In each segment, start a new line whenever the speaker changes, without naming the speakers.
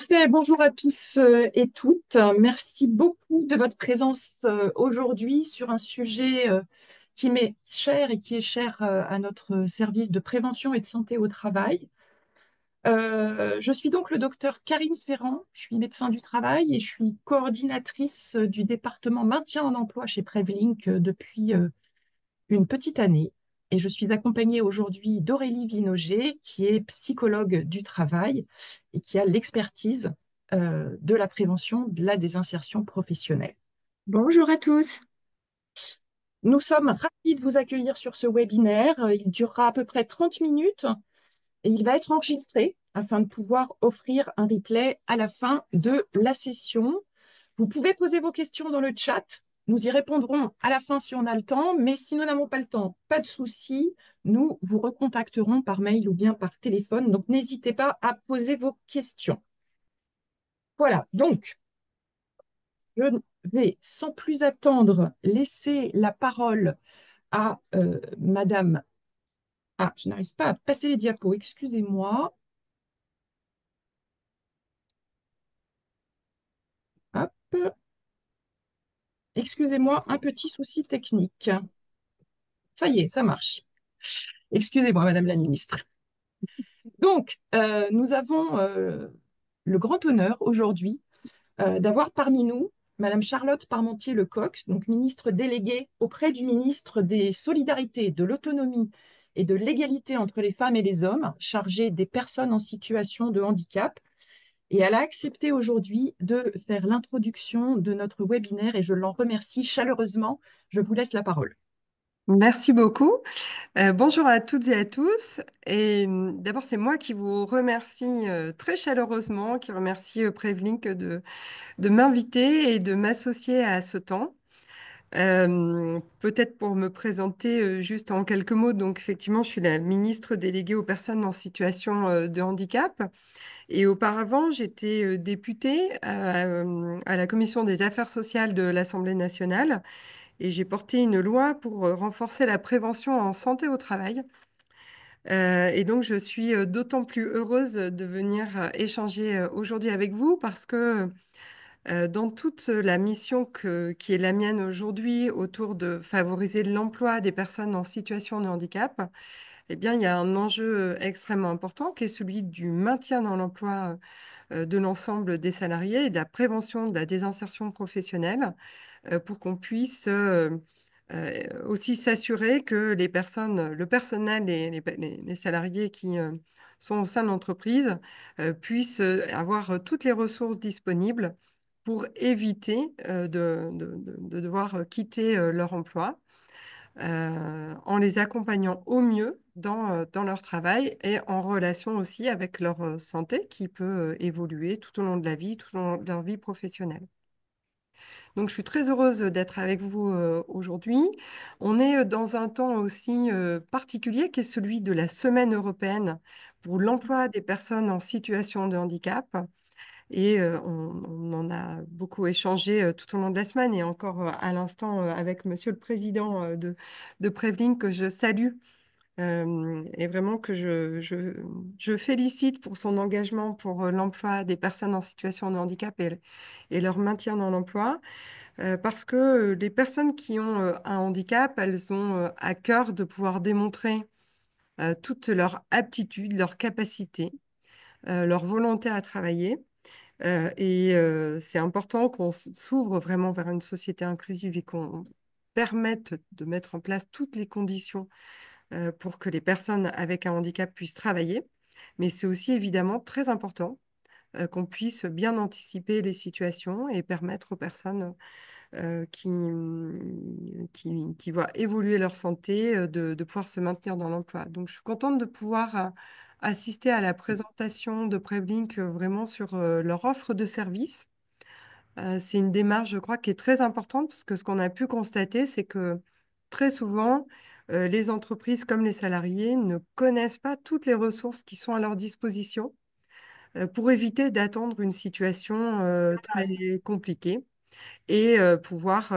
Parfait, bonjour à tous et toutes. Merci beaucoup de votre présence aujourd'hui sur un sujet qui m'est cher et qui est cher à notre service de prévention et de santé au travail. Je suis donc le docteur Karine Ferrand, je suis médecin du travail et je suis coordinatrice du département maintien en emploi chez Prevlink depuis une petite année. Et je suis accompagnée aujourd'hui d'Aurélie Vinoget, qui est psychologue du travail et qui a l'expertise de la prévention de la désinsertion professionnelle.
Bonjour à tous.
Nous sommes ravis de vous accueillir sur ce webinaire. Il durera à peu près 30 minutes et il va être enregistré afin de pouvoir offrir un replay à la fin de la session. Vous pouvez poser vos questions dans le chat. Nous y répondrons à la fin si on a le temps, mais si nous n'avons pas le temps, pas de souci. Nous vous recontacterons par mail ou bien par téléphone. Donc, n'hésitez pas à poser vos questions. Voilà, donc, je vais sans plus attendre laisser la parole à Madame. Ah, je n'arrive pas à passer les diapos, excusez-moi. Hop, excusez-moi, un petit souci technique. Ça y est, ça marche. Excusez-moi, Madame la Ministre. Donc, nous avons le grand honneur aujourd'hui d'avoir parmi nous Madame Charlotte Parmentier-Lecoq, donc ministre déléguée auprès du ministre des Solidarités, de l'Autonomie et de l'égalité entre les femmes et les hommes, chargée des personnes en situation de handicap. Et elle a accepté aujourd'hui de faire l'introduction de notre webinaire et je l'en remercie chaleureusement. Je vous laisse la parole.
Merci beaucoup. Bonjour à toutes et à tous. D'abord, c'est moi qui vous remercie très chaleureusement, qui remercie Prevlink de m'inviter et de m'associer à ce temps. Peut-être pour me présenter juste en quelques mots, donc effectivement, je suis la ministre déléguée aux personnes en situation de handicap. Et auparavant, j'étais députée à la Commission des affaires sociales de l'Assemblée nationale. Et j'ai porté une loi pour renforcer la prévention en santé au travail. Et donc, je suis d'autant plus heureuse de venir échanger aujourd'hui avec vous parce que dans toute la mission qui est la mienne aujourd'hui autour de favoriser l'emploi des personnes en situation de handicap, eh bien, il y a un enjeu extrêmement important qui est celui du maintien dans l'emploi de l'ensemble des salariés et de la prévention de la désinsertion professionnelle pour qu'on puisse aussi s'assurer que les personnes, le personnel et les salariés qui sont au sein de l'entreprise puissent avoir toutes les ressources disponibles pour éviter de devoir quitter leur emploi en les accompagnant au mieux dans leur travail et en relation aussi avec leur santé qui peut évoluer tout au long de la vie, tout au long de leur vie professionnelle. Donc, je suis très heureuse d'être avec vous aujourd'hui. On est dans un temps aussi particulier qui est celui de la Semaine européenne pour l'emploi des personnes en situation de handicap. Et on en a beaucoup échangé tout au long de la semaine et encore à l'instant avec Monsieur le Président de Prevlink que je salue et vraiment que je félicite pour son engagement pour l'emploi des personnes en situation de handicap et leur maintien dans l'emploi. Parce que les personnes qui ont un handicap, elles ont à cœur de pouvoir démontrer toute leur aptitude, leur capacité, leur volonté à travailler. C'est important qu'on s'ouvre vraiment vers une société inclusive et qu'on permette de mettre en place toutes les conditions pour que les personnes avec un handicap puissent travailler. Mais c'est aussi évidemment très important qu'on puisse bien anticiper les situations et permettre aux personnes qui voient évoluer leur santé, de pouvoir se maintenir dans l'emploi. Donc, je suis contente de pouvoir assister à la présentation de Prevlink vraiment sur leur offre de services. C'est une démarche, je crois, qui est très importante parce que ce qu'on a pu constater, c'est que très souvent, les entreprises comme les salariés ne connaissent pas toutes les ressources qui sont à leur disposition pour éviter d'attendre une situation très compliquée et pouvoir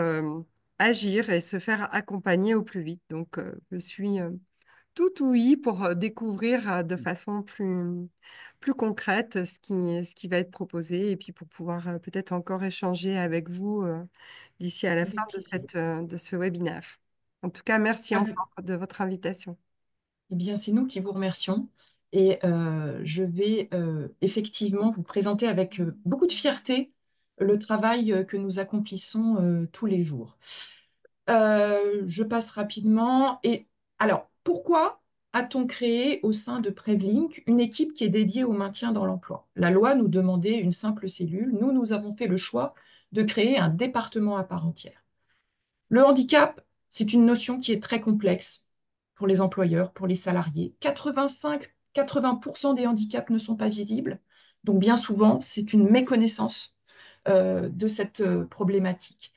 agir et se faire accompagner au plus vite. Donc, je suis tout ouïe pour découvrir de façon plus concrète ce qui va être proposé et puis pour pouvoir peut-être encore échanger avec vous d'ici à la fin
Avec plaisir.
de ce webinaire. En tout cas, merci
Avec-
encore de votre invitation.
Eh bien, c'est nous qui vous remercions. Et je vais effectivement vous présenter avec beaucoup de fierté le travail que nous accomplissons tous les jours. Je passe rapidement. Et alors, pourquoi a-t-on créé au sein de Prevlink une équipe qui est dédiée au maintien dans l'emploi? La loi nous demandait une simple cellule. Nous avons fait le choix de créer un département à part entière. Le handicap, c'est une notion qui est très complexe pour les employeurs, pour les salariés. 80% des handicaps ne sont pas visibles. Donc, bien souvent, c'est une méconnaissance de cette problématique.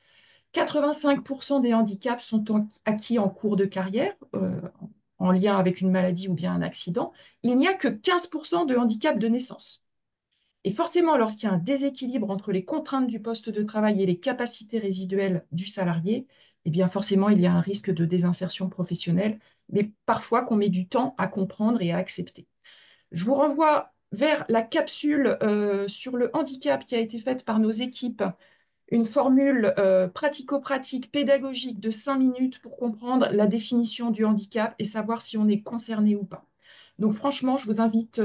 85% des handicaps sont acquis en cours de carrière, en lien avec une maladie ou bien un accident. Il n'y a que 15% de handicaps de naissance. Et forcément, lorsqu'il y a un déséquilibre entre les contraintes du poste de travail et les capacités résiduelles du salarié, eh bien forcément, il y a un risque de désinsertion professionnelle, mais parfois qu'on met du temps à comprendre et à accepter. Je vous renvoie vers la capsule sur le handicap qui a été faite par nos équipes, une formule pratico-pratique pédagogique de 5 minutes pour comprendre la définition du handicap et savoir si on est concerné ou pas. Donc franchement, je vous invite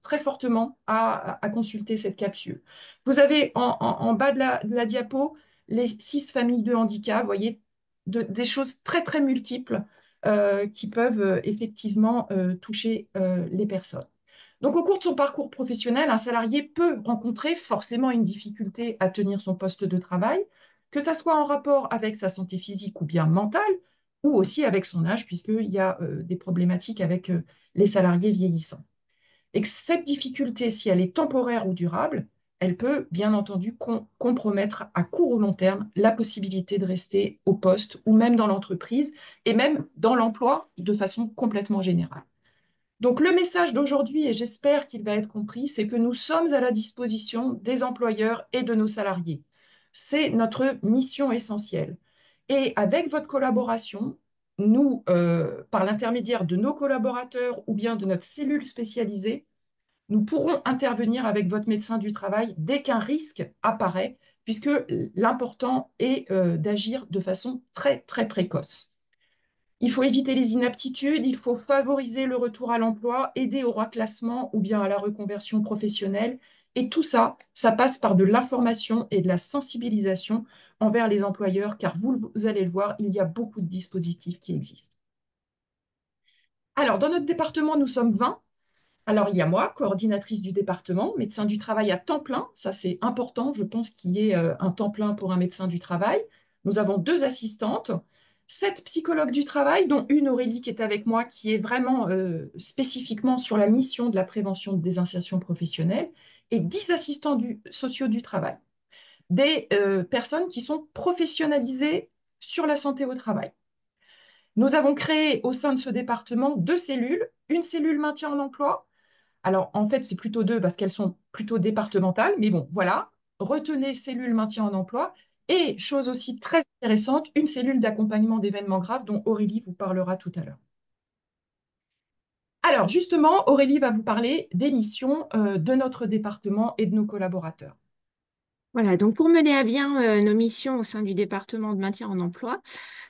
très fortement à consulter cette capsule. Vous avez en bas de la diapo les 6 familles de handicap, vous voyez, des choses très très multiples qui peuvent effectivement toucher les personnes. Donc, au cours de son parcours professionnel, un salarié peut rencontrer forcément une difficulté à tenir son poste de travail, que ça soit en rapport avec sa santé physique ou bien mentale, ou aussi avec son âge, puisqu'il y a des problématiques avec les salariés vieillissants. Et que cette difficulté, si elle est temporaire ou durable, elle peut bien entendu compromettre à court ou long terme la possibilité de rester au poste ou même dans l'entreprise et même dans l'emploi de façon complètement générale. Donc le message d'aujourd'hui, et j'espère qu'il va être compris, c'est que nous sommes à la disposition des employeurs et de nos salariés. C'est notre mission essentielle. Et avec votre collaboration, nous, par l'intermédiaire de nos collaborateurs ou bien de notre cellule spécialisée, nous pourrons intervenir avec votre médecin du travail dès qu'un risque apparaît, puisque l'important est d'agir de façon très, très précoce. Il faut éviter les inaptitudes, il faut favoriser le retour à l'emploi, aider au reclassement ou bien à la reconversion professionnelle. Et tout ça, ça passe par de l'information et de la sensibilisation envers les employeurs, car vous allez le voir, il y a beaucoup de dispositifs qui existent. Alors, dans notre département, nous sommes 20. Alors, il y a moi, coordinatrice du département, médecin du travail à temps plein. Ça, c'est important. Je pense qu'il y ait un temps plein pour un médecin du travail. Nous avons 2 assistantes, 7 psychologues du travail, dont une Aurélie qui est avec moi, qui est vraiment spécifiquement sur la mission de la prévention de désinsertion professionnelle, et 10 assistants sociaux du travail. Des personnes qui sont professionnalisées sur la santé au travail. Nous avons créé au sein de ce département 2 cellules, une cellule maintien en emploi. Alors, en fait, c'est plutôt 2 parce qu'elles sont plutôt départementales, mais bon, voilà. Retenez cellule maintien en emploi et, chose aussi très intéressante, une cellule d'accompagnement d'événements graves dont Aurélie vous parlera tout à l'heure. Alors, justement, Aurélie va vous parler des missions de notre département et de nos collaborateurs.
Voilà, donc pour mener à bien nos missions au sein du département de maintien en emploi,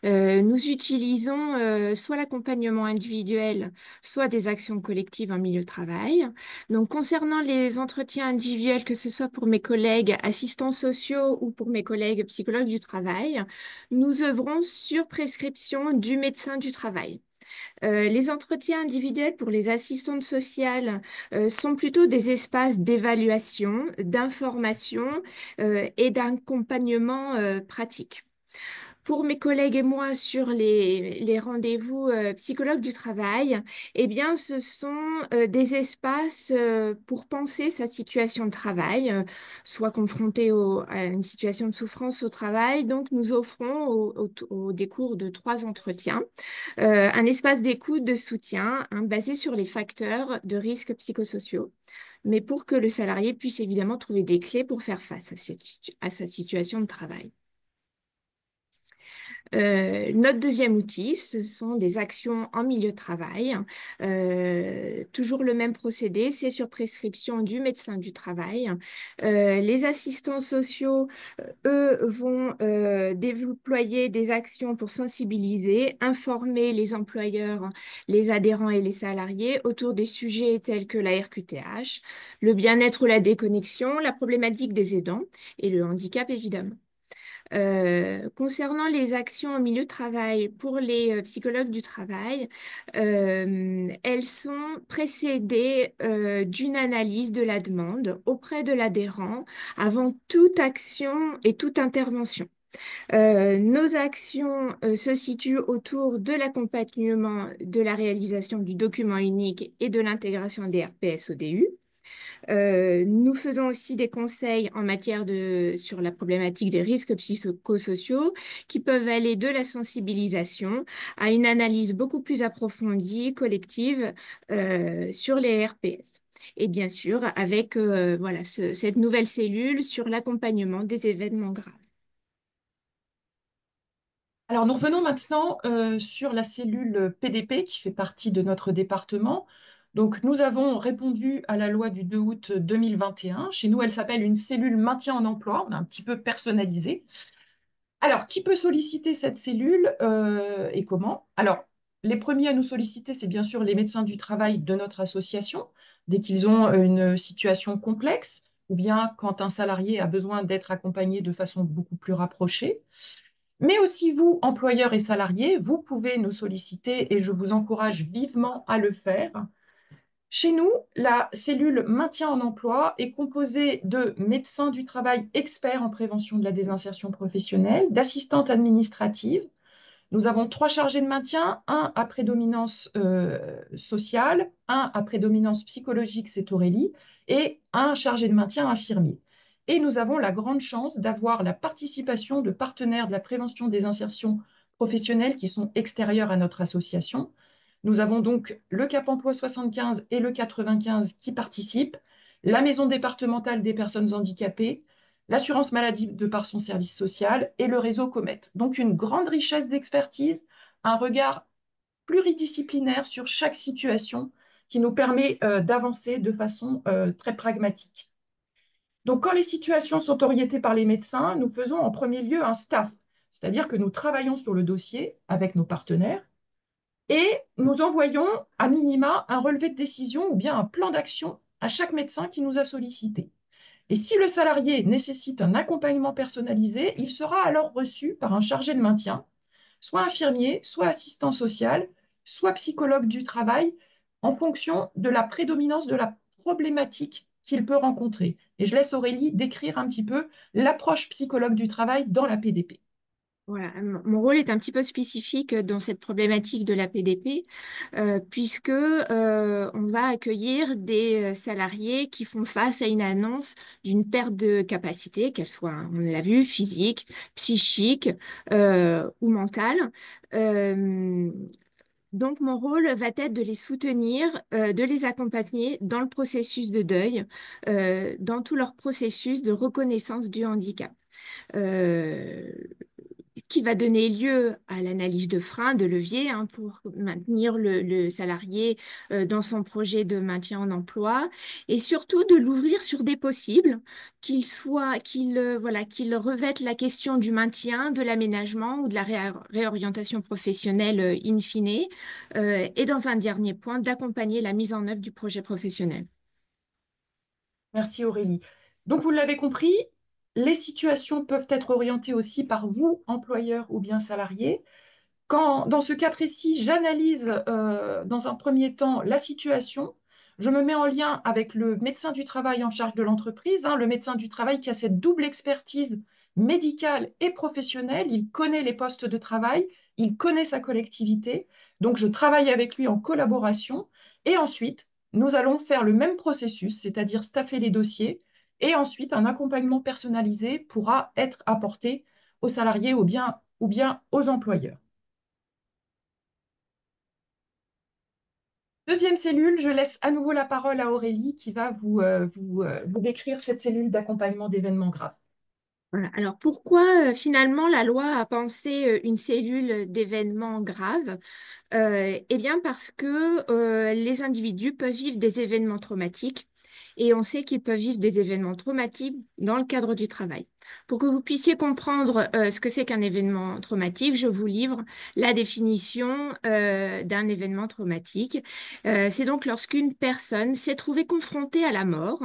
nous utilisons soit l'accompagnement individuel, soit des actions collectives en milieu de travail. Donc concernant les entretiens individuels, que ce soit pour mes collègues assistants sociaux ou pour mes collègues psychologues du travail, nous œuvrons sur prescription du médecin du travail. Les entretiens individuels pour les assistantes sociales sont plutôt des espaces d'évaluation, d'information et d'accompagnement pratique. Pour mes collègues et moi sur les rendez-vous psychologues du travail, eh bien, ce sont des espaces pour penser sa situation de travail, soit confronté à une situation de souffrance au travail. Donc, nous offrons au décours de 3 entretiens un espace d'écoute, de soutien basé sur les facteurs de risques psychosociaux, mais pour que le salarié puisse évidemment trouver des clés pour faire face à sa situation de travail. Notre deuxième outil, ce sont des actions en milieu de travail. Toujours le même procédé, c'est sur prescription du médecin du travail. Les assistants sociaux, eux, vont déployer des actions pour sensibiliser, informer les employeurs, les adhérents et les salariés autour des sujets tels que la RQTH, le bien-être ou la déconnexion, la problématique des aidants et le handicap, évidemment. Concernant les actions en milieu de travail pour les psychologues du travail, elles sont précédées d'une analyse de la demande auprès de l'adhérent avant toute action et toute intervention. Nos actions se situent autour de l'accompagnement de la réalisation du document unique et de l'intégration des RPS au DU. Nous faisons aussi des conseils en matière sur la problématique des risques psychosociaux qui peuvent aller de la sensibilisation à une analyse beaucoup plus approfondie, collective, sur les RPS. Et bien sûr, avec voilà, cette nouvelle cellule sur l'accompagnement des événements graves.
Alors, nous revenons maintenant sur la cellule PDP qui fait partie de notre département. Donc, nous avons répondu à la loi du 2 août 2021. Chez nous, elle s'appelle une cellule maintien en emploi. On a un petit peu personnalisé. Alors, qui peut solliciter cette cellule et comment? Alors, les premiers à nous solliciter, c'est bien sûr les médecins du travail de notre association, dès qu'ils ont une situation complexe, ou bien quand un salarié a besoin d'être accompagné de façon beaucoup plus rapprochée. Mais aussi vous, employeurs et salariés, vous pouvez nous solliciter et je vous encourage vivement à le faire. Chez nous, la cellule maintien en emploi est composée de médecins du travail experts en prévention de la désinsertion professionnelle, d'assistantes administratives. Nous avons 3 chargés de maintien, un à prédominance sociale, un à prédominance psychologique, c'est Aurélie, et un chargé de maintien infirmier. Et nous avons la grande chance d'avoir la participation de partenaires de la prévention des insertions professionnelles qui sont extérieurs à notre association. Nous avons donc le Cap Emploi 75 et le 95 qui participent, la Maison départementale des personnes handicapées, l'assurance maladie de par son service social et le réseau Comet. Donc une grande richesse d'expertise, un regard pluridisciplinaire sur chaque situation qui nous permet d'avancer de façon très pragmatique. Donc quand les situations sont orientées par les médecins, nous faisons en premier lieu un staff, c'est-à-dire que nous travaillons sur le dossier avec nos partenaires et nous envoyons à minima un relevé de décision ou bien un plan d'action à chaque médecin qui nous a sollicité. Et si le salarié nécessite un accompagnement personnalisé, il sera alors reçu par un chargé de maintien, soit infirmier, soit assistant social, soit psychologue du travail, en fonction de la prédominance de la problématique qu'il peut rencontrer. Et je laisse Aurélie décrire un petit peu l'approche psychologue du travail dans la PDP.
Voilà, mon rôle est un petit peu spécifique dans cette problématique de la PDP, puisque on va accueillir des salariés qui font face à une annonce d'une perte de capacité, qu'elle soit, on l'a vu, physique, psychique ou mentale. Euh, donc, mon rôle va être de les soutenir, de les accompagner dans le processus de deuil, dans tout leur processus de reconnaissance du handicap. Euh, qui va donner lieu à l'analyse de freins, de leviers pour maintenir le salarié dans son projet de maintien en emploi et surtout de l'ouvrir sur des possibles, qu'il revête la question du maintien, de l'aménagement ou de la réorientation professionnelle in fine et dans un dernier point, d'accompagner la mise en œuvre du projet professionnel.
Merci Aurélie. Donc vous l'avez compris, les situations peuvent être orientées aussi par vous, employeur ou bien salarié. Quand, dans ce cas précis, j'analyse dans un premier temps la situation, je me mets en lien avec le médecin du travail en charge de l'entreprise, le médecin du travail qui a cette double expertise médicale et professionnelle. Il connaît les postes de travail, il connaît sa collectivité. Donc, je travaille avec lui en collaboration. Et ensuite, nous allons faire le même processus, c'est-à-dire staffer les dossiers. Et ensuite, un accompagnement personnalisé pourra être apporté aux salariés ou bien aux employeurs. Deuxième cellule, je laisse à nouveau la parole à Aurélie qui va vous décrire cette cellule d'accompagnement d'événements graves.
Voilà. Alors pourquoi finalement la loi a pensé une cellule d'événements graves? Eh bien parce que les individus peuvent vivre des événements traumatiques et on sait qu'ils peuvent vivre des événements traumatiques dans le cadre du travail. Pour que vous puissiez comprendre ce que c'est qu'un événement traumatique, je vous livre la définition d'un événement traumatique. C'est donc lorsqu'une personne s'est trouvée confrontée à la mort,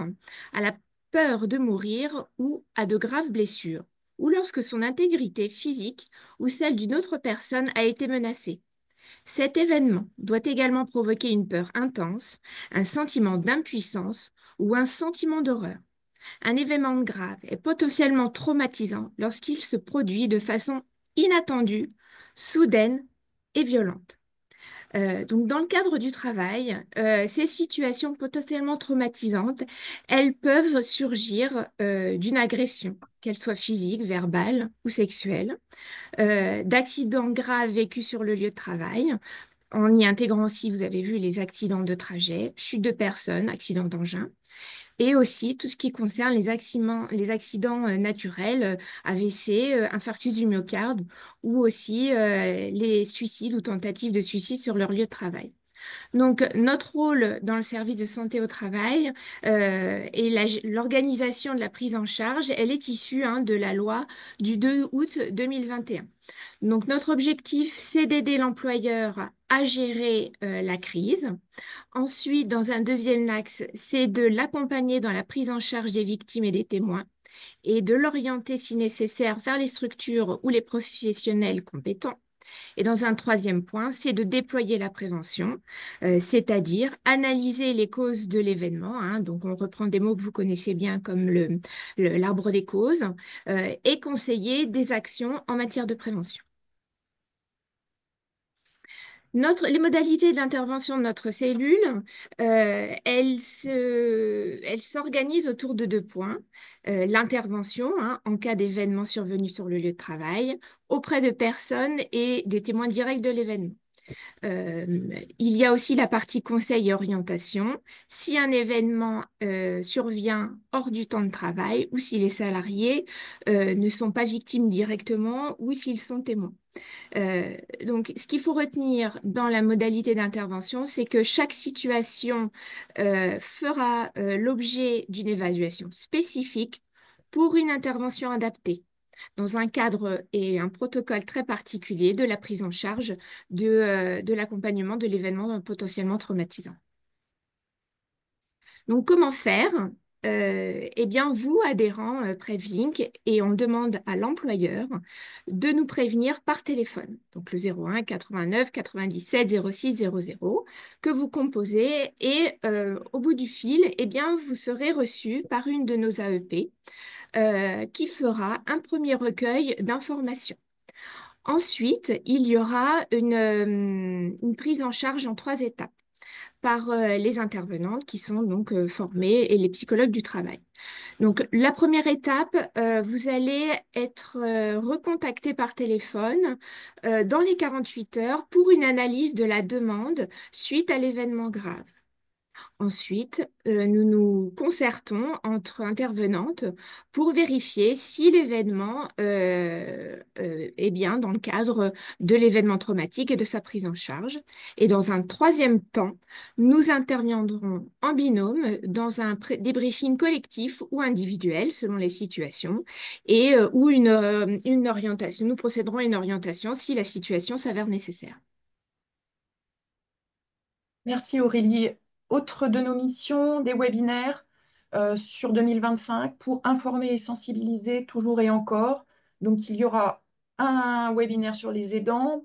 à la peur de mourir ou à de graves blessures, ou lorsque son intégrité physique ou celle d'une autre personne a été menacée. Cet événement doit également provoquer une peur intense, un sentiment d'impuissance ou un sentiment d'horreur. Un événement grave est potentiellement traumatisant lorsqu'il se produit de façon inattendue, soudaine et violente. Donc, dans le cadre du travail, ces situations potentiellement traumatisantes, elles peuvent surgir d'une agression, qu'elle soit physique, verbale ou sexuelle, d'accidents graves vécus sur le lieu de travail, en y intégrant aussi, vous avez vu, les accidents de trajet, chute de personnes, accidents d'engin, et aussi tout ce qui concerne les accidents naturels, AVC, infarctus du myocarde, ou aussi les suicides ou tentatives de suicide sur leur lieu de travail. Donc, notre rôle dans le service de santé au travail et l'organisation de la prise en charge, elle est issue de la loi du 2 août 2021. Donc, notre objectif, c'est d'aider l'employeur à gérer la crise. Ensuite, dans un deuxième axe, c'est de l'accompagner dans la prise en charge des victimes et des témoins et de l'orienter, si nécessaire, vers les structures ou les professionnels compétents. Et dans un troisième point, c'est de déployer la prévention, c'est-à-dire analyser les causes de l'événement. Donc, on reprend des mots que vous connaissez bien comme l'arbre des causes et conseiller des actions en matière de prévention. Les modalités d'intervention de notre cellule, elles s'organisent autour de deux points. L'intervention, en cas d'événement survenu sur le lieu de travail, auprès de personnes et des témoins directs de l'événement. Euh, il y a aussi la partie conseil et orientation. Si un événement survient hors du temps de travail ou si les salariés ne sont pas victimes directement ou s'ils sont témoins. Donc, ce qu'il faut retenir dans la modalité d'intervention, c'est que chaque situation fera l'objet d'une évaluation spécifique pour une intervention adaptée, dans un cadre et un protocole très particulier de la prise en charge de l'accompagnement de l'événement potentiellement traumatisant. Donc, comment faire? Eh bien, vous, adhérents Prevlink, et on demande à l'employeur de nous prévenir par téléphone. Donc, le 01 89 97 06 00 que vous composez et au bout du fil, eh bien, vous serez reçu par une de nos AEP qui fera un premier recueil d'informations. Ensuite, il y aura une prise en charge en trois étapes par les intervenantes qui sont donc formées et les psychologues du travail. Donc, la première étape, vous allez être recontacté par téléphone dans les 48 heures pour une analyse de la demande suite à l'événement grave. Ensuite, nous nous concertons entre intervenantes pour vérifier si l'événement est bien dans le cadre de l'événement traumatique et de sa prise en charge. Et dans un troisième temps, nous interviendrons en binôme dans un débriefing collectif ou individuel selon les situations et ou une orientation. Nous procéderons à une orientation si la situation s'avère nécessaire.
Merci Aurélie. Autre de nos missions, des webinaires sur 2025 pour informer et sensibiliser toujours et encore. Donc, il y aura un webinaire sur les aidants,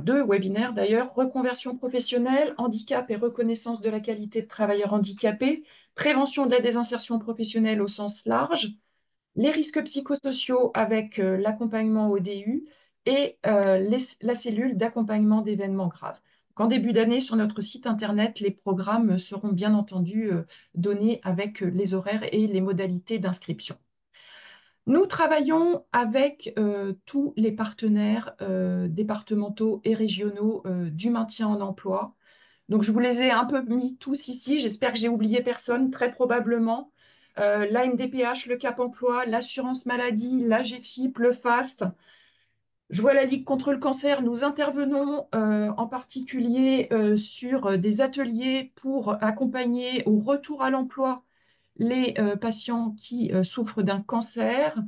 deux webinaires d'ailleurs, reconversion professionnelle, handicap et reconnaissance de la qualité de travailleur handicapé, prévention de la désinsertion professionnelle au sens large, les risques psychosociaux avec l'accompagnement au DU et la cellule d'accompagnement d'événements graves. En début d'année, sur notre site internet, les programmes seront bien entendu donnés avec les horaires et les modalités d'inscription. Nous travaillons avec tous les partenaires départementaux et régionaux du maintien en emploi. Donc, je vous les ai un peu mis tous ici. J'espère que j'ai oublié personne, très probablement. la MDPH, le Cap Emploi, l'assurance maladie, la GFIP, le FAST. Je vois la Ligue contre le cancer. Nous intervenons en particulier sur des ateliers pour accompagner au retour à l'emploi les patients qui souffrent d'un cancer.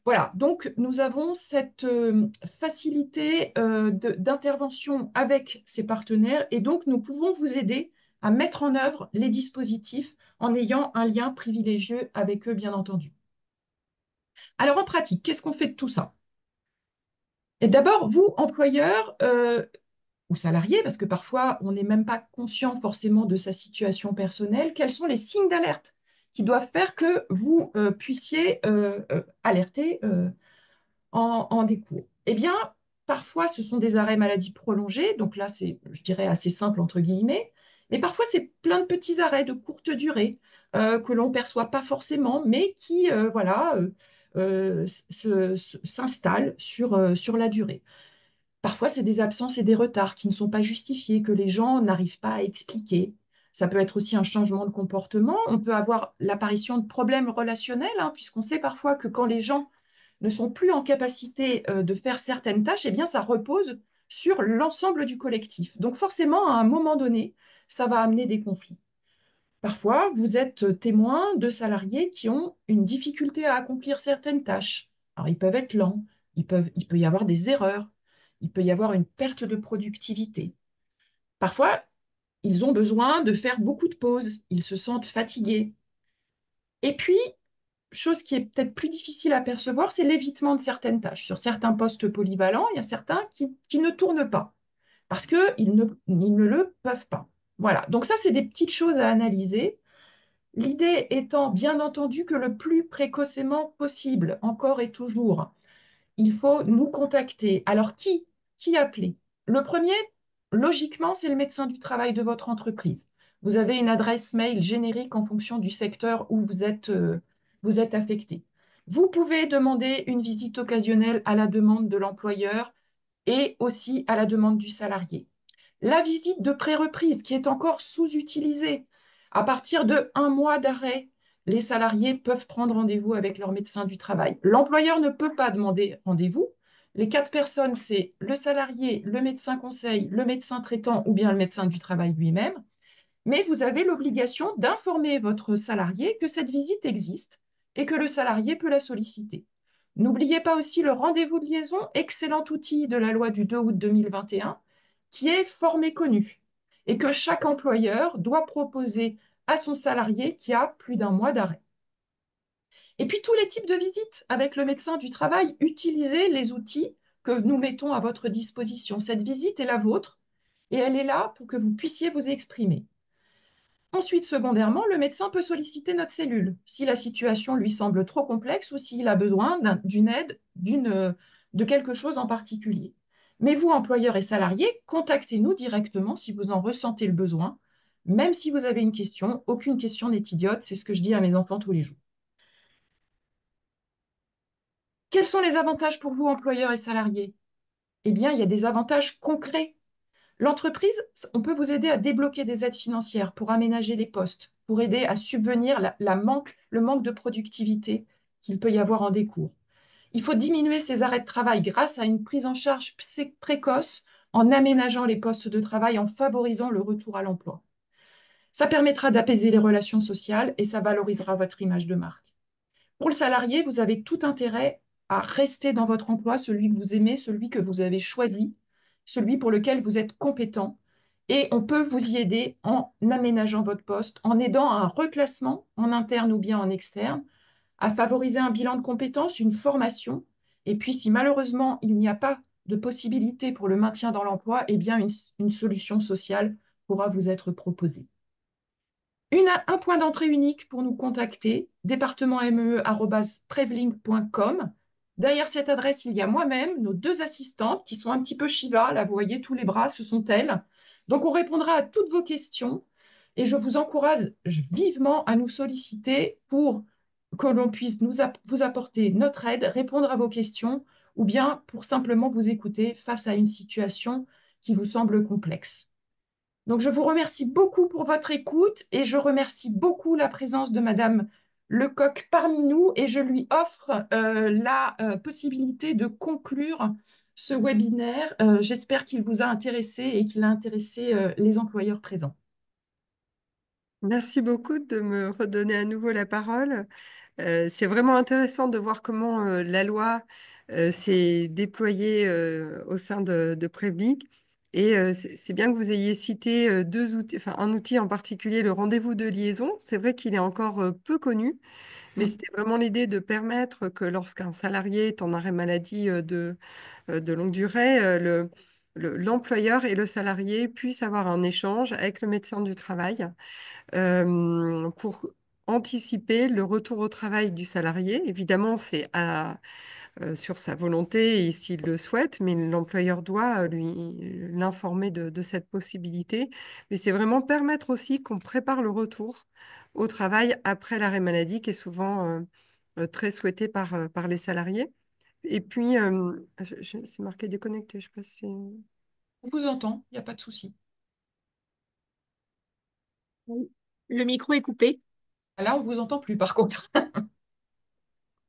Voilà, donc nous avons cette facilité d'intervention avec ces partenaires et donc nous pouvons vous aider à mettre en œuvre les dispositifs en ayant un lien privilégié avec eux, bien entendu. Alors en pratique, qu'est-ce qu'on fait de tout ça? Et d'abord, vous, employeurs ou salariés, parce que parfois on n'est même pas conscient forcément de sa situation personnelle, quels sont les signes d'alerte qui doivent faire que vous puissiez alerter en décours? Eh bien, parfois, ce sont des arrêts maladie prolongés, donc là, c'est, je dirais, assez simple, entre guillemets, mais parfois, c'est plein de petits arrêts de courte durée que l'on ne perçoit pas forcément, mais qui, voilà, s'installent sur la durée. Parfois, c'est des absences et des retards qui ne sont pas justifiés, que les gens n'arrivent pas à expliquer. Ça peut être aussi un changement de comportement. On peut avoir l'apparition de problèmes relationnels, hein, puisqu'on sait parfois que quand les gens ne sont plus en capacité de faire certaines tâches, eh bien, ça repose sur l'ensemble du collectif. Donc forcément, à un moment donné, ça va amener des conflits. Parfois, vous êtes témoin de salariés qui ont une difficulté à accomplir certaines tâches. Alors, ils peuvent être lents, il peut y avoir des erreurs, il peut y avoir une perte de productivité. Parfois, ils ont besoin de faire beaucoup de pauses, ils se sentent fatigués. Et puis, chose qui est peut-être plus difficile à percevoir, c'est l'évitement de certaines tâches. Sur certains postes polyvalents, il y a certains qui ne tournent pas parce qu'ils ne le peuvent pas. Voilà, donc ça, c'est des petites choses à analyser. L'idée étant, bien entendu, que le plus précocement possible, encore et toujours, il faut nous contacter. Alors, qui appeler? Le premier, logiquement, c'est le médecin du travail de votre entreprise. Vous avez une adresse mail générique en fonction du secteur où vous êtes affecté. Vous pouvez demander une visite occasionnelle à la demande de l'employeur et aussi à la demande du salarié. La visite de pré-reprise qui est encore sous-utilisée. À partir de 1 mois d'arrêt, les salariés peuvent prendre rendez-vous avec leur médecin du travail. L'employeur ne peut pas demander rendez-vous. Les 4 personnes, c'est le salarié, le médecin conseil, le médecin traitant ou bien le médecin du travail lui-même. Mais vous avez l'obligation d'informer votre salarié que cette visite existe et que le salarié peut la solliciter. N'oubliez pas aussi le rendez-vous de liaison, excellent outil de la loi du 2 août 2021, qui est fort méconnu et que chaque employeur doit proposer à son salarié qui a plus d'1 mois d'arrêt. Et puis tous les types de visites avec le médecin du travail, utilisez les outils que nous mettons à votre disposition. Cette visite est la vôtre et elle est là pour que vous puissiez vous exprimer. Ensuite, secondairement, le médecin peut solliciter notre cellule si la situation lui semble trop complexe ou s'il a besoin d'une aide, de quelque chose en particulier. Mais vous, employeurs et salariés, contactez-nous directement si vous en ressentez le besoin, même si vous avez une question. Aucune question n'est idiote, c'est ce que je dis à mes enfants tous les jours. Quels sont les avantages pour vous, employeurs et salariés? Eh bien, il y a des avantages concrets. L'entreprise, on peut vous aider à débloquer des aides financières pour aménager les postes, pour aider à subvenir le manque de productivité qu'il peut y avoir en décours. Il faut diminuer ces arrêts de travail grâce à une prise en charge précoce en aménageant les postes de travail, en favorisant le retour à l'emploi. Ça permettra d'apaiser les relations sociales et ça valorisera votre image de marque. Pour le salarié, vous avez tout intérêt à rester dans votre emploi, celui que vous aimez, celui que vous avez choisi, celui pour lequel vous êtes compétent. Et on peut vous y aider en aménageant votre poste, en aidant à un reclassement en interne ou bien en externe, à favoriser un bilan de compétences, une formation. Et puis, si malheureusement, il n'y a pas de possibilité pour le maintien dans l'emploi, eh bien, une solution sociale pourra vous être proposée. Un point d'entrée unique pour nous contacter, départementme@prevlink.com. Derrière cette adresse, il y a moi-même, nos 2 assistantes qui sont un petit peu Shiva. Là, vous voyez, tous les bras, ce sont elles. Donc, on répondra à toutes vos questions et je vous encourage vivement à nous solliciter pour que l'on puisse vous apporter notre aide, répondre à vos questions ou bien pour simplement vous écouter face à une situation qui vous semble complexe. Donc, je vous remercie beaucoup pour votre écoute et je remercie beaucoup la présence de Madame Lecoq parmi nous et je lui offre la possibilité de conclure ce webinaire. J'espère qu'il vous a intéressé et qu'il a intéressé les employeurs présents.
Merci beaucoup de me redonner à nouveau la parole. C'est vraiment intéressant de voir comment la loi s'est déployée au sein de Prévlic. Et c'est bien que vous ayez cité deux outils, enfin un outil en particulier, le rendez-vous de liaison. C'est vrai qu'il est encore peu connu, mais
Mm.
c'était vraiment l'idée de permettre que lorsqu'un salarié est en arrêt maladie de longue durée, l'employeur et le salarié puissent avoir un échange avec le médecin du travail pour anticiper le retour au travail du salarié. Évidemment, sur sa volonté et s'il le souhaite, mais l'employeur doit l'informer de cette possibilité. Mais c'est vraiment permettre aussi qu'on prépare le retour au travail après l'arrêt maladie, qui est souvent très souhaité par les salariés. Et puis, c'est marqué déconnecté, je sais pas si
On vous entend, il n'y a pas de souci.
Oui. Le micro est coupé.
Là, on vous entend plus par contre.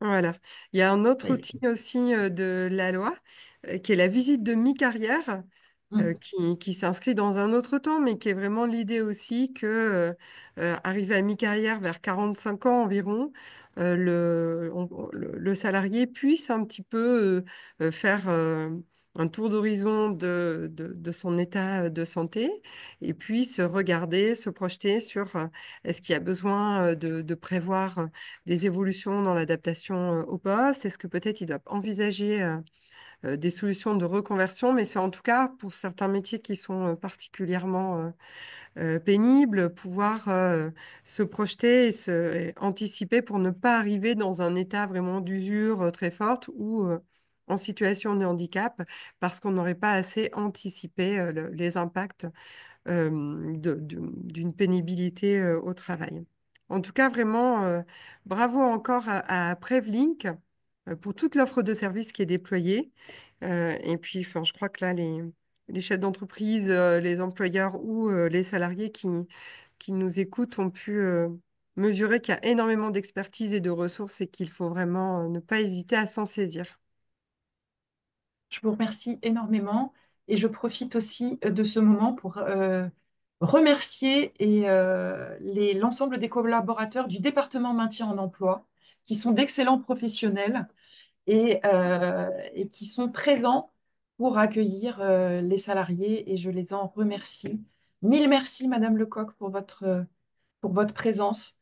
Voilà. Il y a un autre
Ça y est.
outil aussi de la loi, qui est la visite de mi-carrière,
Mm.
qui s'inscrit dans un autre temps, mais qui est vraiment l'idée aussi que, arrivé à mi-carrière, vers 45 ans environ, le salarié puisse un petit peu faire un tour d'horizon de son état de santé et puisse regarder, se projeter sur est-ce qu'il y a besoin de prévoir des évolutions dans l'adaptation au poste, est-ce que peut-être il doit envisager des solutions de reconversion, mais c'est en tout cas pour certains métiers qui sont particulièrement pénibles, pouvoir se projeter et anticiper pour ne pas arriver dans un état vraiment d'usure très forte ou en situation de handicap parce qu'on n'aurait pas assez anticipé les impacts d'une pénibilité au travail. En tout cas, vraiment, bravo encore à Prevlink pour toute l'offre de services qui est déployée. Et puis, enfin, je crois que là, les chefs d'entreprise, les employeurs ou les salariés qui nous écoutent ont pu mesurer qu'il y a énormément d'expertise et de ressources et qu'il faut vraiment ne pas hésiter à s'en saisir.
Je vous remercie énormément et je profite aussi de ce moment pour remercier l'ensemble des collaborateurs du département maintien en emploi qui sont d'excellents professionnels et qui sont présents pour accueillir les salariés et je les en remercie. Mille merci, Madame Lecoq, pour votre présence.